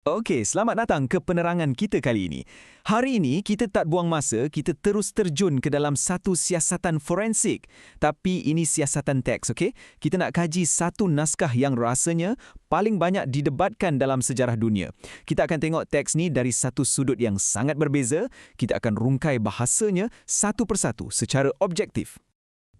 Okey, selamat datang ke penerangan kita kali ini. Hari ini kita tak buang masa, kita terus terjun ke dalam satu siasatan forensik. Tapi ini siasatan teks, okey? Kita nak kaji satu naskah yang rasanya paling banyak didebatkan dalam sejarah dunia. Kita akan tengok teks ni dari satu sudut yang sangat berbeza. Kita akan rungkai bahasanya satu persatu secara objektif.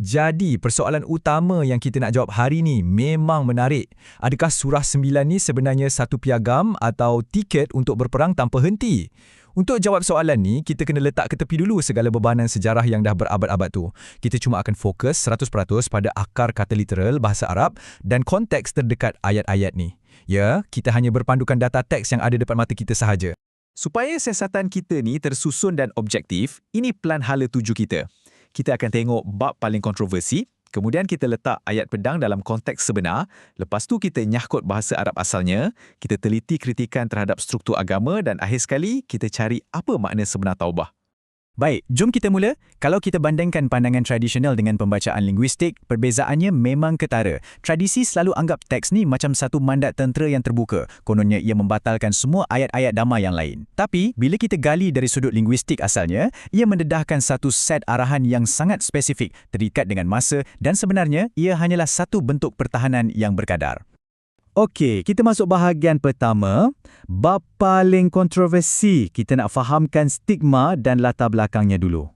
Jadi, persoalan utama yang kita nak jawab hari ni memang menarik. Adakah Surah 9 ni sebenarnya satu piagam atau tiket untuk berperang tanpa henti? Untuk jawab soalan ni, kita kena letak ke tepi dulu segala bebanan sejarah yang dah berabad-abad tu. Kita cuma akan fokus 100% pada akar kata literal bahasa Arab dan konteks terdekat ayat-ayat ni. Ya, kita hanya berpandukan data teks yang ada depan mata kita sahaja. Supaya siasatan kita ni tersusun dan objektif, ini plan hala tuju kita. Kita akan tengok bab paling kontroversi, kemudian kita letak ayat pedang dalam konteks sebenar, lepas tu kita nyahkut bahasa Arab asalnya, kita teliti kritikan terhadap struktur agama dan akhir sekali kita cari apa makna sebenar taubah. Baik, jom kita mula. Kalau kita bandingkan pandangan tradisional dengan pembacaan linguistik, perbezaannya memang ketara. Tradisi selalu anggap teks ni macam satu mandat tentera yang terbuka. Kononnya ia membatalkan semua ayat-ayat damai yang lain. Tapi, bila kita gali dari sudut linguistik asalnya, ia mendedahkan satu set arahan yang sangat spesifik, terikat dengan masa dan sebenarnya ia hanyalah satu bentuk pertahanan yang berkadar. Okey, kita masuk bahagian pertama. Bab paling kontroversi. Kita nak fahamkan stigma dan latar belakangnya dulu.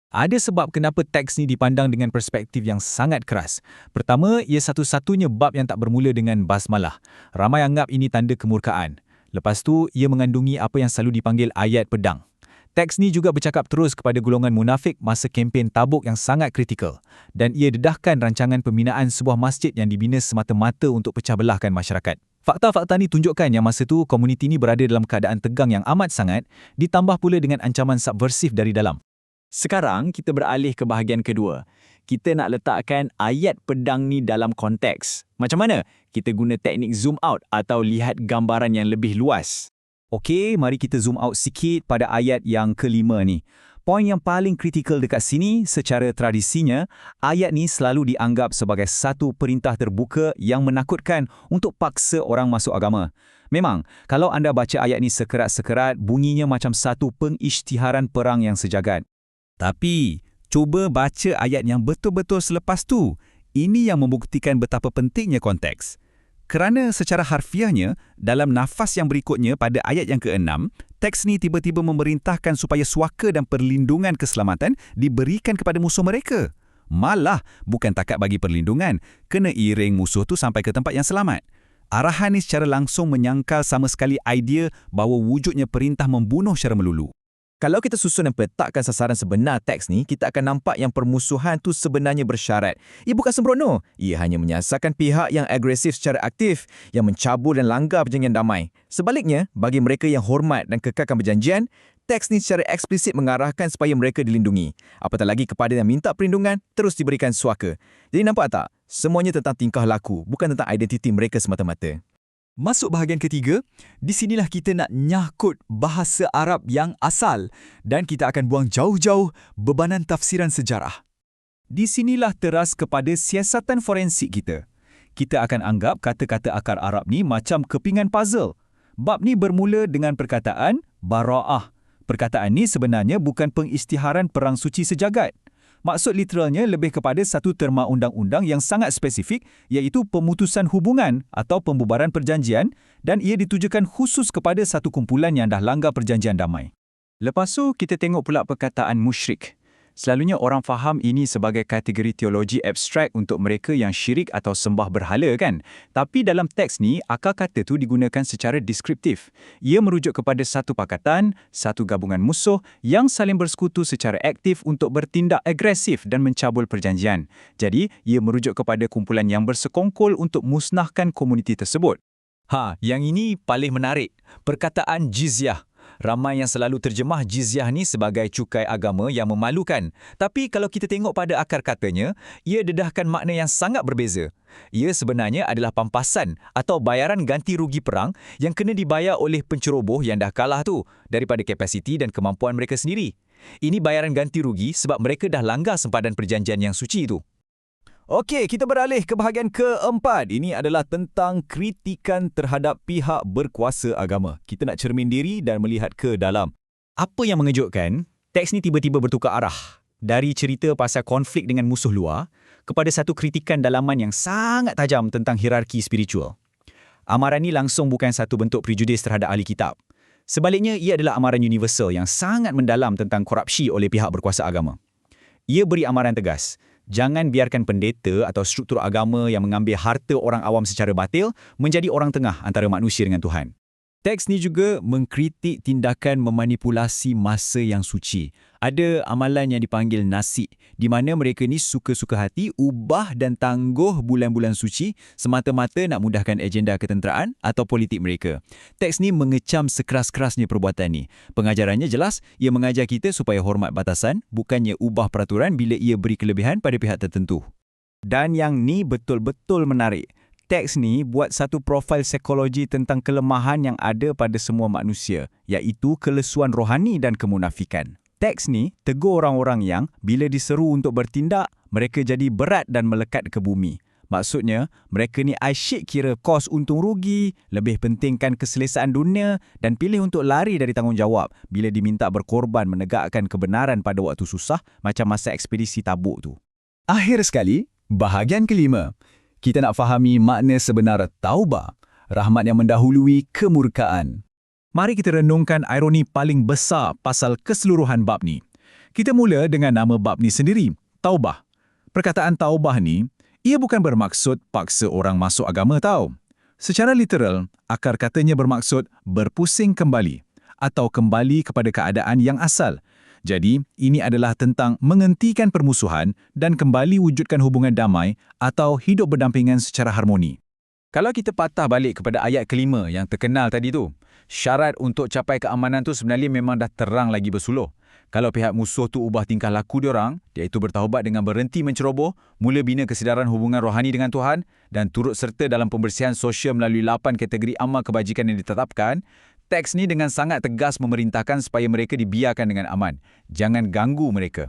Ada sebab kenapa teks ni dipandang dengan perspektif yang sangat keras. Pertama, ia satu-satunya bab yang tak bermula dengan basmalah. Ramai anggap ini tanda kemurkaan. Lepas tu, ia mengandungi apa yang selalu dipanggil ayat pedang. Teks ni juga bercakap terus kepada golongan munafik masa kempen Tabuk yang sangat kritikal. Dan ia dedahkan rancangan pembinaan sebuah masjid yang dibina semata-mata untuk pecah belahkan masyarakat. Fakta-fakta ni tunjukkan yang masa tu komuniti ni berada dalam keadaan tegang yang amat sangat, ditambah pula dengan ancaman subversif dari dalam. Sekarang kita beralih ke bahagian kedua. Kita nak letakkan ayat pedang ni dalam konteks. Macam mana? Kita guna teknik zoom out atau lihat gambaran yang lebih luas. Okey, mari kita zoom out sikit pada ayat yang kelima ni. Poin yang paling kritikal dekat sini, secara tradisinya, ayat ni selalu dianggap sebagai satu perintah terbuka yang menakutkan untuk paksa orang masuk agama. Memang, kalau anda baca ayat ni sekerat-sekerat, bunyinya macam satu pengisytiharan perang yang sejagat. Tapi, cuba baca ayat yang betul-betul selepas tu. Ini yang membuktikan betapa pentingnya konteks. Kerana secara harfiahnya, dalam nafas yang berikutnya pada ayat yang ke-6, teks ni tiba-tiba memerintahkan supaya suaka dan perlindungan keselamatan diberikan kepada musuh mereka. Malah, bukan takat bagi perlindungan, kena iring musuh tu sampai ke tempat yang selamat. Arahan ni secara langsung menyangkal sama sekali idea bahawa wujudnya perintah membunuh secara melulu. Kalau kita susun dan peletakkan sasaran sebenar teks ni, kita akan nampak yang permusuhan tu sebenarnya bersyarat. Ia bukan sembrono. Ia hanya menyasarkan pihak yang agresif secara aktif, yang mencabur dan langgar perjanjian damai. Sebaliknya, bagi mereka yang hormat dan kekalkan perjanjian, teks ni secara eksplisit mengarahkan supaya mereka dilindungi. Apatah lagi kepada yang minta perlindungan, terus diberikan suaka. Jadi nampak tak? Semuanya tentang tingkah laku, bukan tentang identiti mereka semata-mata. Masuk bahagian ketiga, di sinilah kita nak nyahkut bahasa Arab yang asal dan kita akan buang jauh-jauh bebanan tafsiran sejarah. Di sinilah teras kepada siasatan forensik kita. Kita akan anggap kata-kata akar Arab ni macam kepingan puzzle. Bab ni bermula dengan perkataan bara'ah. Perkataan ni sebenarnya bukan pengisytiharan perang suci sejagat. Maksud literalnya lebih kepada satu terma undang-undang yang sangat spesifik, iaitu pemutusan hubungan atau pembubaran perjanjian, dan ia ditujukan khusus kepada satu kumpulan yang dah langgar perjanjian damai. Lepas tu, kita tengok pula perkataan musyrik. Selalunya orang faham ini sebagai kategori teologi abstrak untuk mereka yang syirik atau sembah berhala kan. Tapi dalam teks ni, akar kata tu digunakan secara deskriptif. Ia merujuk kepada satu pakatan, satu gabungan musuh yang saling bersekutu secara aktif untuk bertindak agresif dan mencabul perjanjian. Jadi, ia merujuk kepada kumpulan yang bersekongkol untuk musnahkan komuniti tersebut. Yang ini paling menarik. Perkataan jizyah. Ramai yang selalu terjemah jizyah ni sebagai cukai agama yang memalukan. Tapi kalau kita tengok pada akar katanya, ia dedahkan makna yang sangat berbeza. Ia sebenarnya adalah pampasan atau bayaran ganti rugi perang yang kena dibayar oleh penceroboh yang dah kalah tu daripada kapasiti dan kemampuan mereka sendiri. Ini bayaran ganti rugi sebab mereka dah langgar sempadan perjanjian yang suci itu. Okey, kita beralih ke bahagian keempat. Ini adalah tentang kritikan terhadap pihak berkuasa agama. Kita nak cermin diri dan melihat ke dalam. Apa yang mengejutkan, teks ni tiba-tiba bertukar arah. Dari cerita pasal konflik dengan musuh luar, kepada satu kritikan dalaman yang sangat tajam tentang hierarki spiritual. Amaran ni langsung bukan satu bentuk prejudis terhadap ahli kitab. Sebaliknya, ia adalah amaran universal yang sangat mendalam tentang korupsi oleh pihak berkuasa agama. Ia beri amaran tegas, jangan biarkan pendeta atau struktur agama yang mengambil harta orang awam secara batil menjadi orang tengah antara manusia dengan Tuhan. Teks ni juga mengkritik tindakan memanipulasi masa yang suci. Ada amalan yang dipanggil nasik, di mana mereka ni suka-suka hati ubah dan tangguh bulan-bulan suci semata-mata nak mudahkan agenda ketenteraan atau politik mereka. Teks ni mengecam sekeras-kerasnya perbuatan ni. Pengajarannya jelas, ia mengajar kita supaya hormat batasan, bukannya ubah peraturan bila ia beri kelebihan pada pihak tertentu. Dan yang ni betul-betul menarik. Teks ni buat satu profil psikologi tentang kelemahan yang ada pada semua manusia, iaitu kelesuan rohani dan kemunafikan. Teks ni tegur orang-orang yang bila diseru untuk bertindak, mereka jadi berat dan melekat ke bumi. Maksudnya, mereka ni asyik kira kos untung rugi, lebih pentingkan keselesaan dunia dan pilih untuk lari dari tanggungjawab bila diminta berkorban menegakkan kebenaran pada waktu susah macam masa ekspedisi Tabuk tu. Akhir sekali, bahagian kelima. Kita nak fahami makna sebenar taubah, rahmat yang mendahului kemurkaan. Mari kita renungkan ironi paling besar pasal keseluruhan bab ni. Kita mula dengan nama bab ni sendiri, taubah. Perkataan taubah ni, ia bukan bermaksud paksa orang masuk agama tau. Secara literal, akar katanya bermaksud berpusing kembali atau kembali kepada keadaan yang asal. Jadi, ini adalah tentang menghentikan permusuhan dan kembali wujudkan hubungan damai atau hidup berdampingan secara harmoni. Kalau kita patah balik kepada ayat kelima yang terkenal tadi tu, syarat untuk capai keamanan tu sebenarnya memang dah terang lagi bersuluh. Kalau pihak musuh tu ubah tingkah laku diorang, iaitu bertaubat dengan berhenti menceroboh, mula bina kesedaran hubungan rohani dengan Tuhan dan turut serta dalam pembersihan sosial melalui 8 kategori amal kebajikan yang ditetapkan, teks ni dengan sangat tegas memerintahkan supaya mereka dibiarkan dengan aman. Jangan ganggu mereka.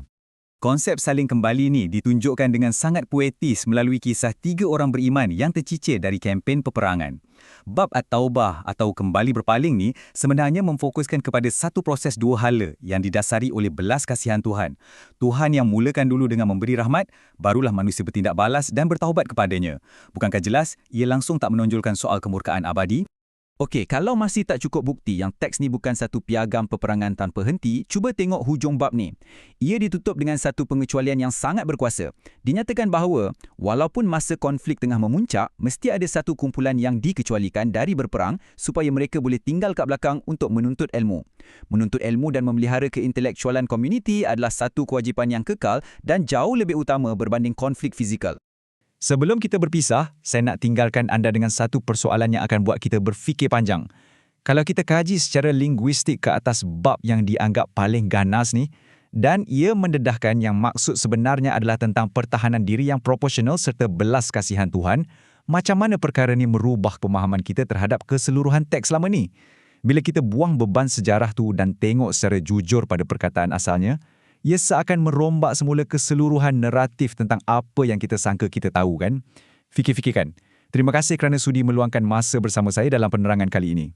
Konsep saling kembali ni ditunjukkan dengan sangat poetis melalui kisah 3 orang beriman yang tercicir dari kempen peperangan. Bab At-Taubah atau kembali berpaling ni sebenarnya memfokuskan kepada satu proses dua hala yang didasari oleh belas kasihan Tuhan. Tuhan yang mulakan dulu dengan memberi rahmat, barulah manusia bertindak balas dan bertaubat kepadanya. Bukankah jelas ia langsung tak menonjolkan soal kemurkaan abadi? Okey, kalau masih tak cukup bukti yang teks ni bukan satu piagam peperangan tanpa henti, cuba tengok hujung bab ni. Ia ditutup dengan satu pengecualian yang sangat berkuasa. Dinyatakan bahawa, walaupun masa konflik tengah memuncak, mesti ada satu kumpulan yang dikecualikan dari berperang supaya mereka boleh tinggal kat belakang untuk menuntut ilmu. Menuntut ilmu dan memelihara keintelektualan komuniti adalah satu kewajipan yang kekal dan jauh lebih utama berbanding konflik fizikal. Sebelum kita berpisah, saya nak tinggalkan anda dengan satu persoalan yang akan buat kita berfikir panjang. Kalau kita kaji secara linguistik ke atas bab yang dianggap paling ganas ni, dan ia mendedahkan yang maksud sebenarnya adalah tentang pertahanan diri yang proporsional serta belas kasihan Tuhan, macam mana perkara ni merubah pemahaman kita terhadap keseluruhan teks selama ni? Bila kita buang beban sejarah tu dan tengok secara jujur pada perkataan asalnya, ia seakan merombak semula keseluruhan naratif tentang apa yang kita sangka kita tahu kan? Fikir-fikirkan. Terima kasih kerana sudi meluangkan masa bersama saya dalam penerangan kali ini.